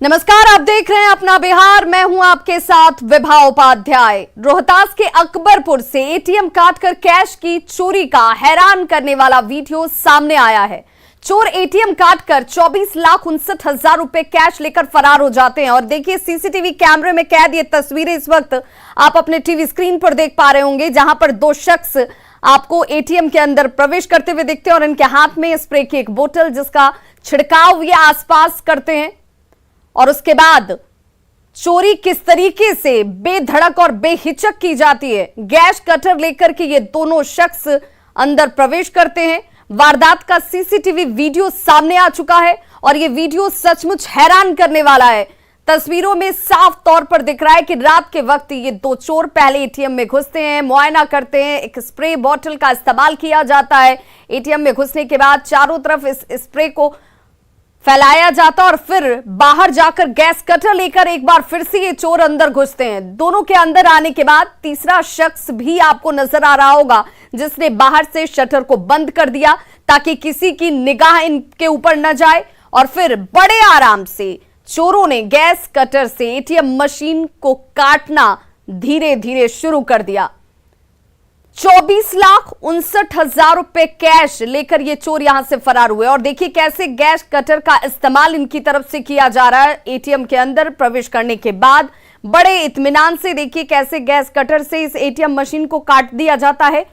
नमस्कार, आप देख रहे हैं अपना बिहार। मैं हूं आपके साथ विभा उपाध्याय। रोहतास के अकबरपुर से एटीएम काटकर कैश की चोरी का हैरान करने वाला वीडियो सामने आया है। चोर एटीएम काटकर 24,59,000 रुपए कैश लेकर फरार हो जाते हैं। और देखिए, सीसीटीवी कैमरे में कैद ये तस्वीरें इस वक्त आप अपने टीवी स्क्रीन पर देख पा रहे होंगे, जहां पर दो शख्स आपको एटीएम के अंदर प्रवेश करते हुए दिखते हैं और इनके हाथ में स्प्रे की एक बोतल, जिसका छिड़काव ये आसपास करते हैं। और उसके बाद चोरी किस तरीके से बेधड़क और बेहिचक की जाती है। गैस कटर लेकर के ये दोनों शख्स अंदर प्रवेश करते हैं। वारदात का सीसीटीवी वीडियो सामने आ चुका है और ये वीडियो सचमुच हैरान करने वाला है। तस्वीरों में साफ तौर पर दिख रहा है कि रात के वक्त ये दो चोर पहले एटीएम में घुसते हैं, मुआयना करते हैं, एक स्प्रे बॉटल का इस्तेमाल किया जाता है। एटीएम में घुसने के बाद चारों तरफ इस स्प्रे को फैलाया जाता और फिर बाहर जाकर गैस कटर लेकर एक बार फिर से ये चोर अंदर घुसते हैं। दोनों के अंदर आने के बाद तीसरा शख्स भी आपको नजर आ रहा होगा, जिसने बाहर से शटर को बंद कर दिया ताकि किसी की निगाह इनके ऊपर न जाए। और फिर बड़े आराम से चोरों ने गैस कटर से एटीएम मशीन को काटना धीरे धीरे शुरू कर दिया। 24,59,000 रुपए कैश लेकर ये चोर यहां से फरार हुए। और देखिए कैसे गैस कटर का इस्तेमाल इनकी तरफ से किया जा रहा है। एटीएम के अंदर प्रवेश करने के बाद बड़े इत्मीनान से देखिए कैसे गैस कटर से इस एटीएम मशीन को काट दिया जाता है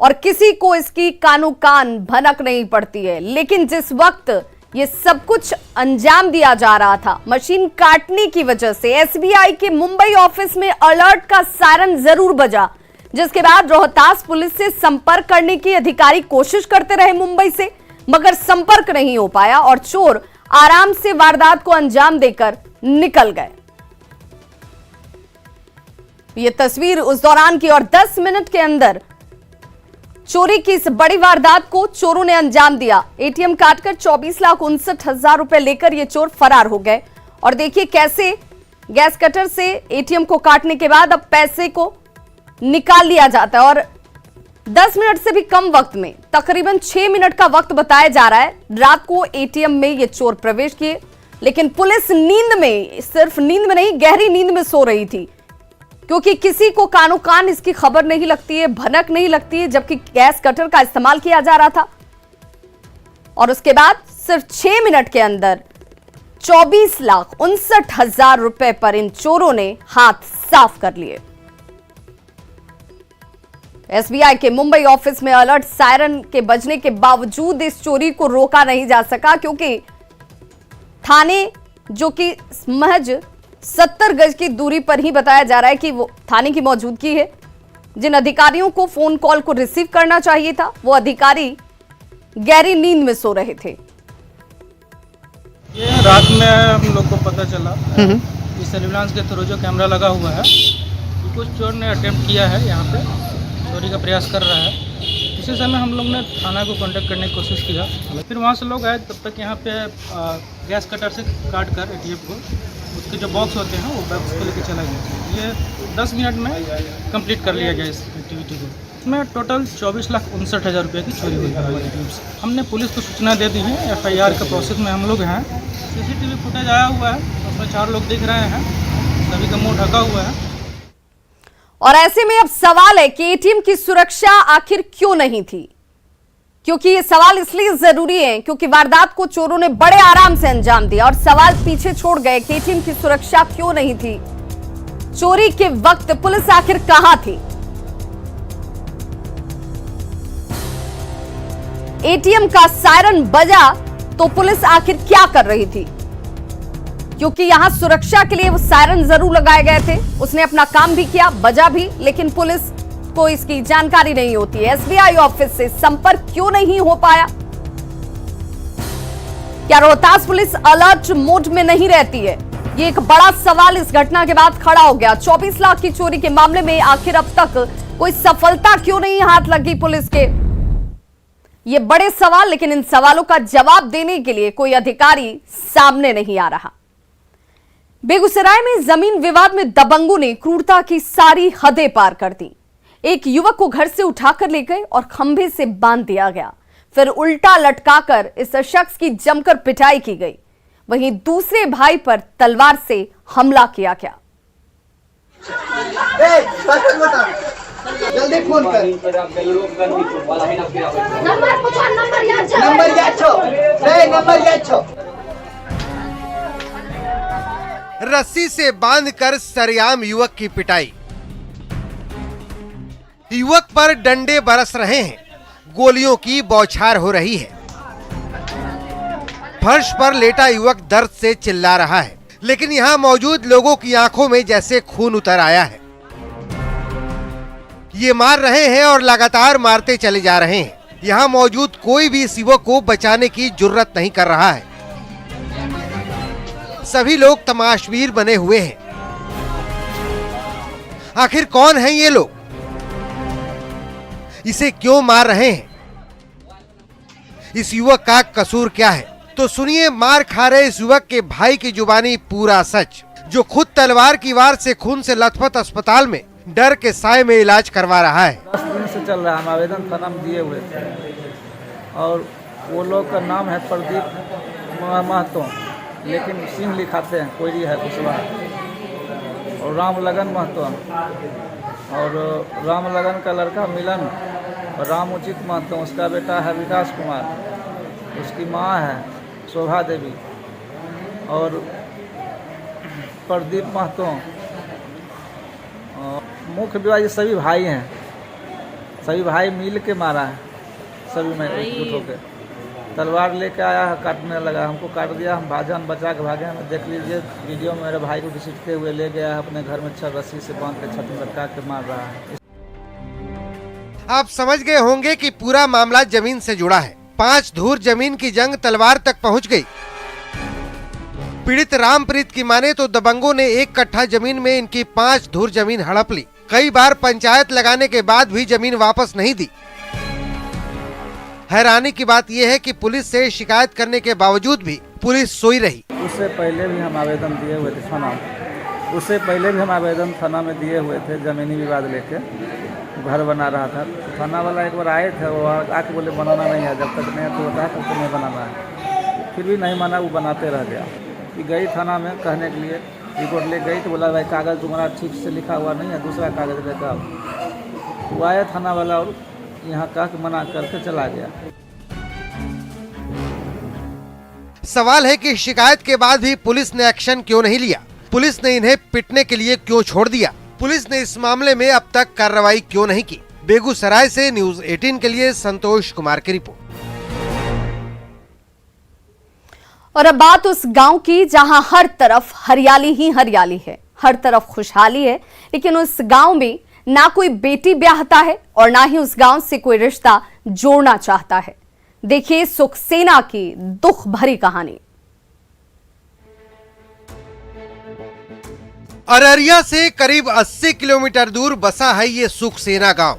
और किसी को इसकी कानो कान भनक नहीं पड़ती है। लेकिन जिस वक्त ये सब कुछ अंजाम दिया जा रहा था, मशीन काटने की वजह से एसबीआई के मुंबई ऑफिस में अलर्ट का सायरन जरूर बजा, जिसके बाद रोहतास पुलिस से संपर्क करने की अधिकारी कोशिश करते रहे मुंबई से, मगर संपर्क नहीं हो पाया और चोर आराम से वारदात को अंजाम देकर निकल गए। ये तस्वीर उस दौरान की और 10 मिनट के अंदर चोरी की इस बड़ी वारदात को चोरों ने अंजाम दिया। एटीएम काटकर 24,59,000 रुपए लेकर ये चोर फरार हो गए। और देखिए कैसे गैस कटर से एटीएम को काटने के बाद अब पैसे को निकाल लिया जाता है। और 10 मिनट से भी कम वक्त में, तकरीबन 6 मिनट का वक्त बताया जा रहा है, रात को एटीएम में ये चोर प्रवेश किए। लेकिन पुलिस नींद में, सिर्फ नींद में नहीं, गहरी नींद में सो रही थी, क्योंकि किसी को कानो कान इसकी खबर नहीं लगती है, भनक नहीं लगती है, जबकि गैस कटर का इस्तेमाल किया जा रहा था। और उसके बाद सिर्फ 6 मिनट के अंदर 24,59,000 रुपए पर इन चोरों ने हाथ साफ कर लिए। एसबीआई के मुंबई ऑफिस में अलर्ट सायरन के बजने के बावजूद इस चोरी को रोका नहीं जा सका, क्योंकि थाने, जो कि महज 70 गज की दूरी पर ही बताया जा रहा है कि वो थाने की मौजूदगी है। जिन अधिकारियों को फोन कॉल को रिसीव करना चाहिए था, वो अधिकारी गहरी नींद में सो रहे थे। ये रात में हम लोग को पता चला कि सर्विलांस के थ्रू जो कैमरा लगा हुआ है, कुछ चोर ने अटेम्प्ट किया है, यहाँ पे चोरी का प्रयास कर रहा है। इसी समय हम लोग ने थाना को कांटेक्ट करने की कोशिश किया। फिर वहाँ से लोग आए, तब तक यहाँ पे गैस कटर से काट कर एटीएम को, उसके जो बॉक्स होते हैं वो बॉक्स को लेकर चला गया। ये 10 मिनट में कंप्लीट कर लिया गया इस एक्टिविटी को। इसमें टोटल 24,59,000 रुपये की चोरी हुई है। हमने पुलिस को सूचना दे दी है, एफआईआर का प्रोसेस में हम लोग हैं। सीसीटीवी फुटेज आया हुआ है, उसमें 4 लोग दिख रहे हैं, सभी का मुंह ढका हुआ है। और ऐसे में अब सवाल है कि एटीएम की सुरक्षा आखिर क्यों नहीं थी, क्योंकि ये सवाल इसलिए जरूरी है क्योंकि वारदात को चोरों ने बड़े आराम से अंजाम दिया और सवाल पीछे छोड़ गए कि एटीएम की सुरक्षा क्यों नहीं थी। चोरी के वक्त पुलिस आखिर कहां थी? एटीएम का सायरन बजा तो पुलिस आखिर क्या कर रही थी? क्योंकि यहां सुरक्षा के लिए वो सायरन जरूर लगाए गए थे, उसने अपना काम भी किया, बजा भी, लेकिन पुलिस को इसकी जानकारी नहीं होती है। एसबीआई ऑफिस से संपर्क क्यों नहीं हो पाया? क्या रोहतास पुलिस अलर्ट मोड में नहीं रहती है? ये एक बड़ा सवाल इस घटना के बाद खड़ा हो गया। 24 लाख की चोरी के मामले में आखिर अब तक कोई सफलता क्यों नहीं हाथ लगी पुलिस के? ये बड़े सवाल, लेकिन इन सवालों का जवाब देने के लिए कोई अधिकारी सामने नहीं आ रहा। बेगूसराय में जमीन विवाद में दबंगों ने क्रूरता की सारी हदें पार कर दी। एक युवक को घर से उठाकर ले गए और खंभे से बांध दिया गया। फिर उल्टा लटकाकर इस शख्स की जमकर पिटाई की गई। वहीं दूसरे भाई पर तलवार से हमला किया गया। जल्दी फोन कर। नंबर याद छो। रस्सी से बांधकर सरेआम युवक की पिटाई। युवक पर डंडे बरस रहे हैं, गोलियों की बौछार हो रही है। फर्श पर लेटा युवक दर्द से चिल्ला रहा है, लेकिन यहाँ मौजूद लोगों की आंखों में जैसे खून उतर आया है। ये मार रहे हैं और लगातार मारते चले जा रहे हैं। यहाँ मौजूद कोई भी इस युवक को बचाने की जुर्रत नहीं कर रहा है। सभी लोग तमाशबीर बने हुए हैं। आखिर कौन हैं ये लोग? इसे क्यों मार रहे हैं? इस युवक का कसूर क्या है? तो सुनिए मार खा रहे इस युवक के भाई की जुबानी पूरा सच, जो खुद तलवार की वार से खून से लथपथ अस्पताल में डर के साए में इलाज करवा रहा है। 10 दिन से चल रहा है। हम आवेदन थाना में दिए हुए थे और वो लोग का नाम है प्रदीप महतो, लेकिन सिंह लिखाते हैं, कोयरी है कुशवाहा, और राम लगन महतो, और राम लगन का लड़का मिलन, और राम उचित महतो, उसका बेटा है विकास कुमार, उसकी माँ है शोभा देवी, और प्रदीप महतो। मुख्य विवाह सभी भाई हैं, सभी भाई मिल के मारा है, सभी में एकजुट होकर तलवार लेके आया है, काटने लगा, हमको काट दिया, हम भाजन बचा के भागे। हमें देख लीजिए वीडियो में, मेरे भाई को घसीटते हुए ले गया है अपने घर में, रस्सी से बांध के छत में लटका के मार रहा है। आप समझ गए होंगे कि पूरा मामला जमीन से जुड़ा है। 5 धूर जमीन की जंग तलवार तक पहुंच गई। पीड़ित रामप्रीत की माने तो दबंगों ने 1 कट्ठा जमीन में इनकी 5 धूर जमीन हड़प ली। कई बार पंचायत लगाने के बाद भी जमीन वापस नहीं दी। हैरानी की बात यह है कि पुलिस से शिकायत करने के बावजूद भी पुलिस सोई रही। उससे पहले भी हम आवेदन दिए हुए थे थाना में, उससे पहले भी हम आवेदन थाना में दिए हुए थे, जमीनी विवाद लेके घर बना रहा था। थाना वाला एक बार आए थे, वो आके बोले बनाना नहीं है, जब तक नहीं तो होता है तब तक नहीं बनाना है। फिर भी नहीं माना, वो बनाते रह गया। कि गई थाना में कहने के लिए, रिपोर्ट ले गई तो बोला भाई कागज़ तुम्हारा ठीक से लिखा हुआ नहीं है, दूसरा कागज़ लेकर आओ। वो आया थाना वाला और यहाँ कह के मना करके चला गया। सवाल है कि शिकायत के बाद भी पुलिस ने एक्शन क्यों नहीं लिया? पुलिस ने इन्हें पिटने के लिए क्यों छोड़ दिया? पुलिस ने इस मामले में अब तक कार्रवाई क्यों नहीं की? बेगूसराय से न्यूज़ 18 के लिए संतोष कुमार की रिपोर्ट। और अब बात उस गांव की जहां हर तरफ हरियाली ही हरियाली है, हर तरफ खुशहाली है, लेकिन उस गांव में ना कोई बेटी ब्याहता है और ना ही उस गांव से कोई रिश्ता जोड़ना चाहता है। देखिए सुखसेना की दुख भरी कहानी। अररिया से करीब 80 किलोमीटर दूर बसा है ये सुखसेना गांव।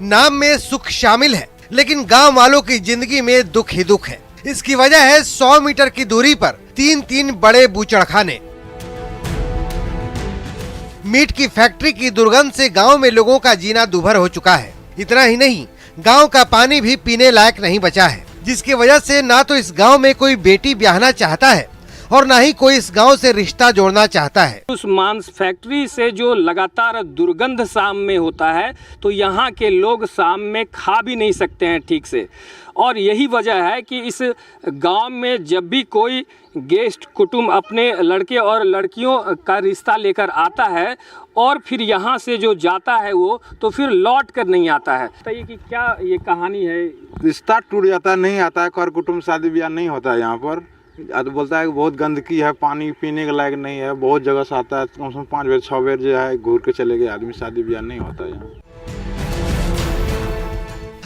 नाम में सुख शामिल है, लेकिन गांव वालों की जिंदगी में दुख ही दुख है। इसकी वजह है 100 मीटर की दूरी पर 3 बड़े बूचड़खाने। मीट की फैक्ट्री की दुर्गंध से गांव में लोगों का जीना दूभर हो चुका है। इतना ही नहीं, गांव का पानी भी पीने लायक नहीं बचा है, जिसकी वजह से ना तो इस गांव में कोई बेटी ब्याहना चाहता है और ना ही कोई इस गांव से रिश्ता जोड़ना चाहता है। उस मांस फैक्ट्री से जो लगातार दुर्गंध शाम में होता है, तो यहाँ के लोग शाम में खा भी नहीं सकते हैं ठीक से। और यही वजह है कि इस गांव में जब भी कोई गेस्ट कुटुंब अपने लड़के और लड़कियों का रिश्ता लेकर आता है और फिर यहाँ से जो जाता है वो तो फिर लौट कर नहीं आता है। बताइए कि क्या ये कहानी है? रिश्ता टूट जाता है, नहीं आता है, कर कुटुंब शादी ब्याह नहीं होता है यहाँ पर। बोलता है कि बहुत गंदगी है, पानी पीने के लायक नहीं है, बहुत जगह से आता है, कम से कम 5 बेर 6 बेर जो है घूर के चले गए आदमी, शादी ब्याह नहीं होता है यहाँ।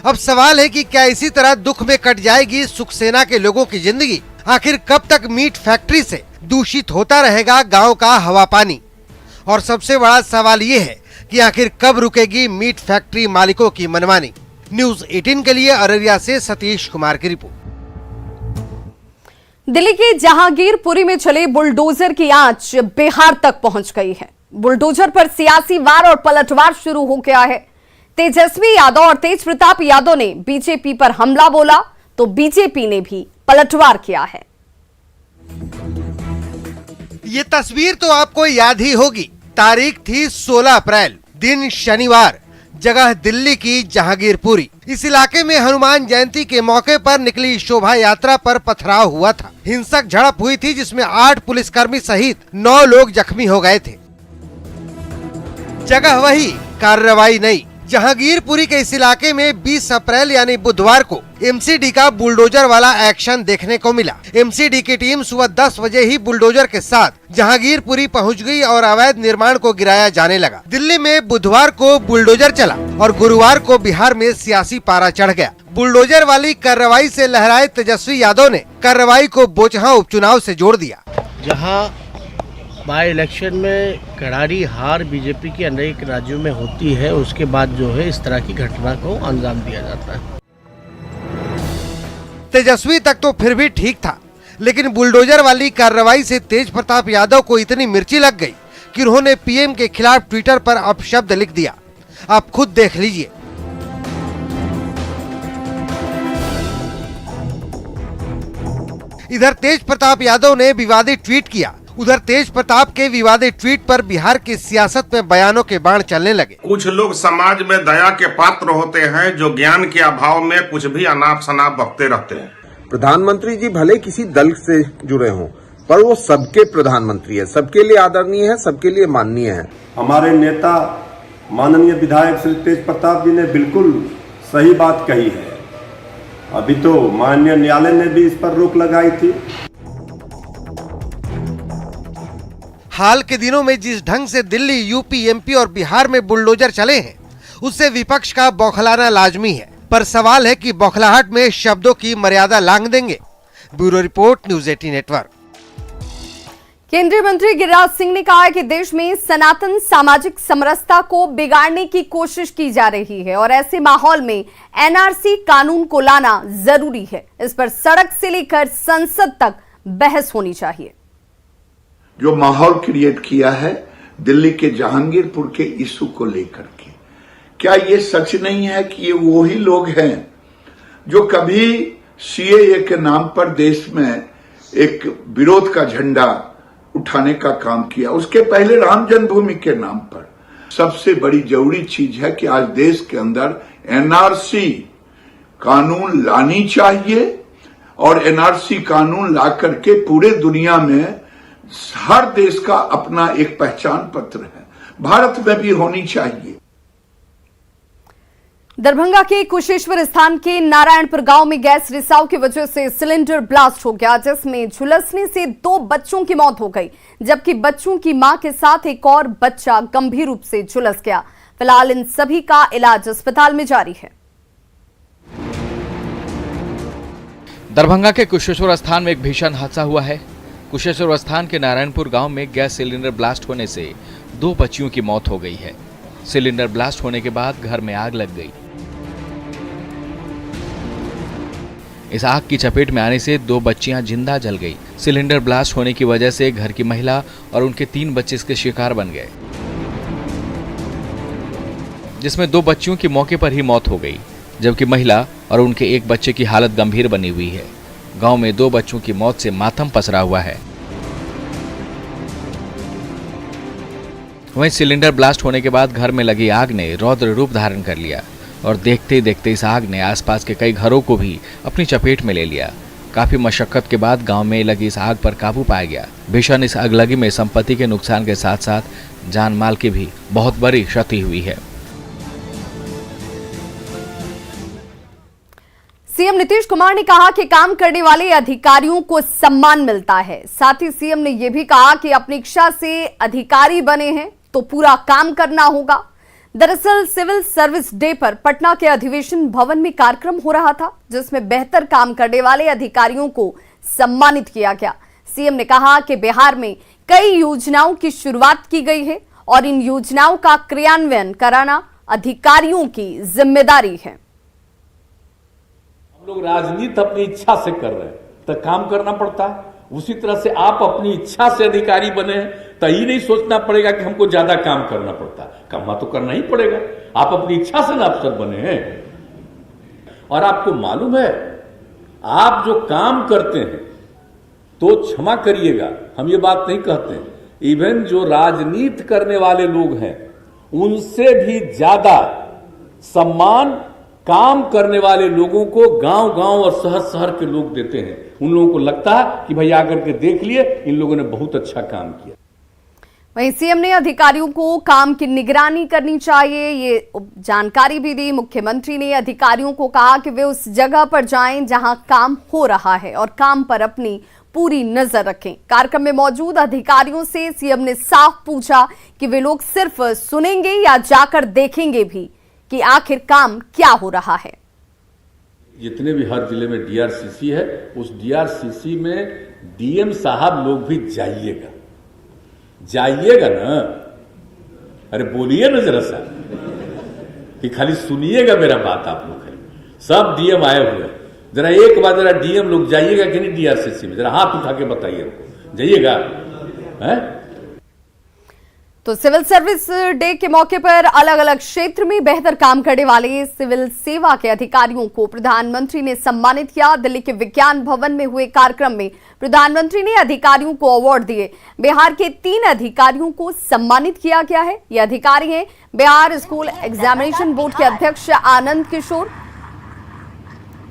अब सवाल है कि क्या इसी तरह दुख में कट जाएगी सुखसेना के लोगों की जिंदगी? आखिर कब तक मीट फैक्ट्री से दूषित होता रहेगा गांव का हवा पानी? और सबसे बड़ा सवाल ये है कि आखिर कब रुकेगी मीट फैक्ट्री मालिकों की मनमानी? न्यूज़ 18 के लिए अररिया से सतीश कुमार की रिपोर्ट। दिल्ली के जहांगीरपुरी में चले बुलडोजर की आंच बिहार तक पहुंच गई है। बुलडोजर पर सियासी वार और पलटवार शुरू हो गया है। तेजस्वी यादव और तेज प्रताप यादव ने बीजेपी पर हमला बोला तो बीजेपी ने भी पलटवार किया है। ये तस्वीर तो आपको याद ही होगी। तारीख थी 16 अप्रैल, दिन शनिवार, जगह दिल्ली की जहांगीरपुरी। इस इलाके में हनुमान जयंती के मौके पर निकली शोभा यात्रा पर पथराव हुआ था। हिंसक झड़प हुई थी जिसमें 8 पुलिसकर्मी सहित 9 लोग जख्मी हो गए थे। जगह वही, कार्रवाई नहीं। जहांगीरपुरी के इस इलाके में 20 अप्रैल यानी बुधवार को एमसीडी का बुलडोजर वाला एक्शन देखने को मिला। एमसीडी की टीम सुबह 10 बजे ही बुलडोजर के साथ जहांगीरपुरी पहुंच गई और अवैध निर्माण को गिराया जाने लगा। दिल्ली में बुधवार को बुलडोजर चला और गुरुवार को बिहार में सियासी पारा चढ़ गया। बुलडोजर वाली कार्रवाई से लहराए तेजस्वी यादव ने कार्रवाई को बोचहां उपचुनाव से जोड़ दिया। जहां बाई इलेक्शन में करारी हार बीजेपी के अनेक राज्यों में होती है, उसके बाद जो है इस तरह की घटना को अंजाम दिया जाता है। तेजस्वी तक तो फिर भी ठीक था, लेकिन बुलडोजर वाली कार्रवाई से तेज प्रताप यादव को इतनी मिर्ची लग गई कि उन्होंने पीएम के खिलाफ ट्विटर पर अपशब्द लिख दिया। आप खुद देख लीजिए। इधर तेज प्रताप यादव ने विवादित ट्वीट किया। उधर तेज प्रताप के विवादित ट्वीट पर बिहार की सियासत में बयानों के बाण चलने लगे। कुछ लोग समाज में दया के पात्र होते हैं जो ज्ञान के अभाव में कुछ भी अनाप शनाप बकते रहते हैं। प्रधानमंत्री जी भले किसी दल से जुड़े हों, पर वो सबके प्रधानमंत्री है, सबके लिए आदरणीय है, सबके लिए माननीय है। हमारे नेता माननीय विधायक श्री तेज प्रताप जी ने बिल्कुल सही बात कही है। अभी तो माननीय न्यायालय ने भी इस पर रोक लगाई थी। हाल के दिनों में जिस ढंग से दिल्ली, यूपी, एमपी और बिहार में बुलडोजर चले हैं, उससे विपक्ष का बौखलाना लाजमी है। पर सवाल है कि बौखलाहट में शब्दों की मर्यादा लांघ देंगे। Bureau report, news 18 network. केंद्रीय मंत्री गिरिराज सिंह ने कहा है कि देश में सनातन सामाजिक समरसता को बिगाड़ने की कोशिश की जा रही है और ऐसे माहौल में एनआरसी कानून को लाना जरूरी है। इस पर सड़क से लेकर संसद तक बहस होनी चाहिए। जो माहौल क्रिएट किया है दिल्ली के जहांगीरपुर के इशू को लेकर के, क्या ये सच नहीं है कि ये वही लोग हैं जो कभी सीएए के नाम पर देश में एक विरोध का झंडा उठाने का काम किया, उसके पहले राम जन्मभूमि के नाम पर। सबसे बड़ी जरूरी चीज है कि आज देश के अंदर एनआरसी कानून लानी चाहिए और एनआरसी कानून ला करके पूरे दुनिया में हर देश का अपना एक पहचान पत्र है, भारत में भी होनी चाहिए। दरभंगा के कुशेश्वर स्थान के नारायणपुर गांव में गैस रिसाव की वजह से सिलेंडर ब्लास्ट हो गया, जिसमें झुलसने से 2 बच्चों की मौत हो गई, जबकि बच्चों की मां के साथ एक और बच्चा गंभीर रूप से झुलस गया। फिलहाल इन सभी का इलाज अस्पताल में जारी है। दरभंगा के कुशेश्वर स्थान में एक भीषण हादसा हुआ है। कुशेश्वर स्थान के नारायणपुर गांव में गैस सिलेंडर ब्लास्ट होने से 2 बच्चियों की मौत हो गई है। सिलेंडर ब्लास्ट होने के बाद घर में आग लग गई। इस आग की चपेट में आने से 2 बच्चियां जिंदा जल गई। सिलेंडर ब्लास्ट होने की वजह से घर की महिला और उनके 3 बच्चे इसके शिकार बन गए, जिसमें 2 बच्चियों की मौके पर ही मौत हो गई, जबकि महिला और उनके 1 बच्चे की हालत गंभीर बनी हुई है। गांव में 2 बच्चों की मौत से मातम पसरा हुआ है। वहीं सिलेंडर ब्लास्ट होने के बाद घर में लगी आग ने रौद्र रूप धारण कर लिया और देखते ही देखते इस आग ने आसपास के कई घरों को भी अपनी चपेट में ले लिया। काफी मशक्कत के बाद गांव में लगी इस आग पर काबू पाया गया। भीषण इस आगलगी में संपत्ति के नुकसान के साथ साथ जान माल की भी बहुत बड़ी क्षति हुई है। सीएम नीतीश कुमार ने कहा कि काम करने वाले अधिकारियों को सम्मान मिलता है। साथ ही सीएम ने यह भी कहा कि अपनी इच्छा से अधिकारी बने हैं तो पूरा काम करना होगा। दरअसल सिविल सर्विस डे पर पटना के अधिवेशन भवन में कार्यक्रम हो रहा था, जिसमें बेहतर काम करने वाले अधिकारियों को सम्मानित किया गया। सीएम ने कहा कि बिहार में कई योजनाओं की शुरुआत की गई है और इन योजनाओं का क्रियान्वयन कराना अधिकारियों की जिम्मेदारी है। लोग राजनीति अपनी इच्छा से कर रहे हैं तो काम करना पड़ता है। उसी तरह से आप अपनी इच्छा से अधिकारी बने हैं तो ये नहीं सोचना पड़ेगा कि हमको ज्यादा काम करना पड़ता है, काम तो करना ही पड़ेगा। आप अपनी इच्छा से ना अफसर बने हैं। और आपको मालूम है आप जो काम करते हैं तो क्षमा करिएगा, हम ये बात नहीं कहते हैं, इवन जो राजनीति करने वाले लोग हैं उनसे भी ज्यादा सम्मान काम करने वाले लोगों को गांव गांव और शहर शहर के लोग देते हैं। उन लोगों को लगता है कि भाई आकर के देख लिए, इन लोगों ने बहुत अच्छा काम किया। वहीं सीएम ने अधिकारियों को काम की निगरानी करनी चाहिए, ये जानकारी भी दी। मुख्यमंत्री ने अधिकारियों को कहा कि वे उस जगह पर जाएं जहां काम हो रहा है और काम पर अपनी पूरी नजर रखें। कार्यक्रम में मौजूद अधिकारियों से सीएम ने साफ पूछा कि वे लोग सिर्फ सुनेंगे या जाकर देखेंगे भी कि आखिर काम क्या हो रहा है। जितने भी हर जिले में डीआरसीसी है, उस डीआरसीसी में डीएम साहब लोग भी जाइएगा ना, अरे बोलिए ना जरा सा, कि खाली सुनिएगा मेरा बात। आप लोग खाली सब डीएम आए हुए हैं, जरा एक बार जरा डीएम लोग जाइएगा कि नहीं डीआरसीसी में, जरा हाथ उठा के बताइए, जाइएगा है? तो सिविल सर्विस डे के मौके पर अलग अलग क्षेत्र में बेहतर काम करने वाले सिविल सेवा के अधिकारियों को प्रधानमंत्री ने सम्मानित किया। दिल्ली के विज्ञान भवन में हुए कार्यक्रम में प्रधानमंत्री ने अधिकारियों को अवार्ड दिए। बिहार के 3 अधिकारियों को सम्मानित किया गया है। ये अधिकारी हैं बिहार स्कूल एग्जामिनेशन बोर्ड के अध्यक्ष आनंद किशोर,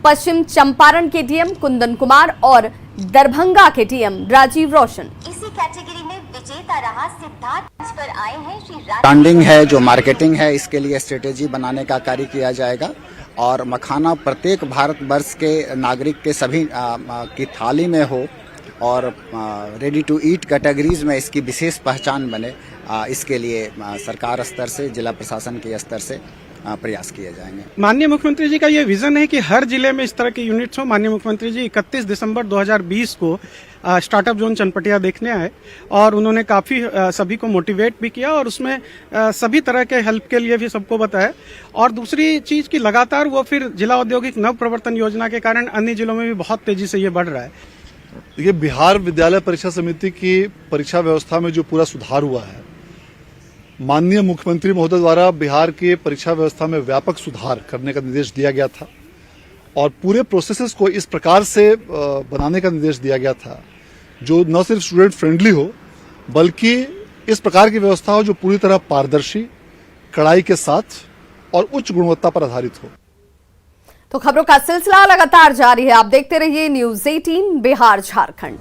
पश्चिम चंपारण के डीएम कुंदन कुमार और दरभंगा के डीएम राजीव रोशन। इसी कैटेगरी में विजेता रहा सिद्धार्थ पर आए हैं श्री ब्रांडिंग है, जो मार्केटिंग है, इसके लिए स्ट्रेटेजी बनाने का कार्य किया जाएगा और मखाना प्रत्येक भारतवर्ष के नागरिक के सभी की थाली में हो और रेडी टू ईट कैटेगरीज में इसकी विशेष पहचान बने, इसके लिए सरकार स्तर से, जिला प्रशासन के स्तर से प्रयास किए जाएंगे। माननीय मुख्यमंत्री जी का ये विजन है कि हर जिले में इस तरह के यूनिट्स हो। माननीय मुख्यमंत्री जी 31 दिसंबर 2020 को स्टार्टअप जोन चनपटिया देखने आए और उन्होंने काफी सभी को मोटिवेट भी किया और उसमें सभी तरह के हेल्प के लिए भी सबको बताया। और दूसरी चीज की लगातार वो फिर जिला औद्योगिक नव प्रवर्तन योजना के कारण अन्य जिलों में भी बहुत तेजी से ये बढ़ रहा है। देखिए, बिहार विद्यालय परीक्षा समिति की परीक्षा व्यवस्था में जो पूरा सुधार हुआ है, माननीय मुख्यमंत्री महोदय द्वारा बिहार के परीक्षा व्यवस्था में व्यापक सुधार करने का निर्देश दिया गया था और पूरे प्रोसेसेस को इस प्रकार से बनाने का निर्देश दिया गया था जो न सिर्फ स्टूडेंट फ्रेंडली हो बल्कि इस प्रकार की व्यवस्था हो जो पूरी तरह पारदर्शी, कड़ाई के साथ और उच्च गुणवत्ता पर आधारित हो। तो खबरों का सिलसिला लगातार जारी है। आप देखते रहिए न्यूज़ 18 बिहार झारखंड।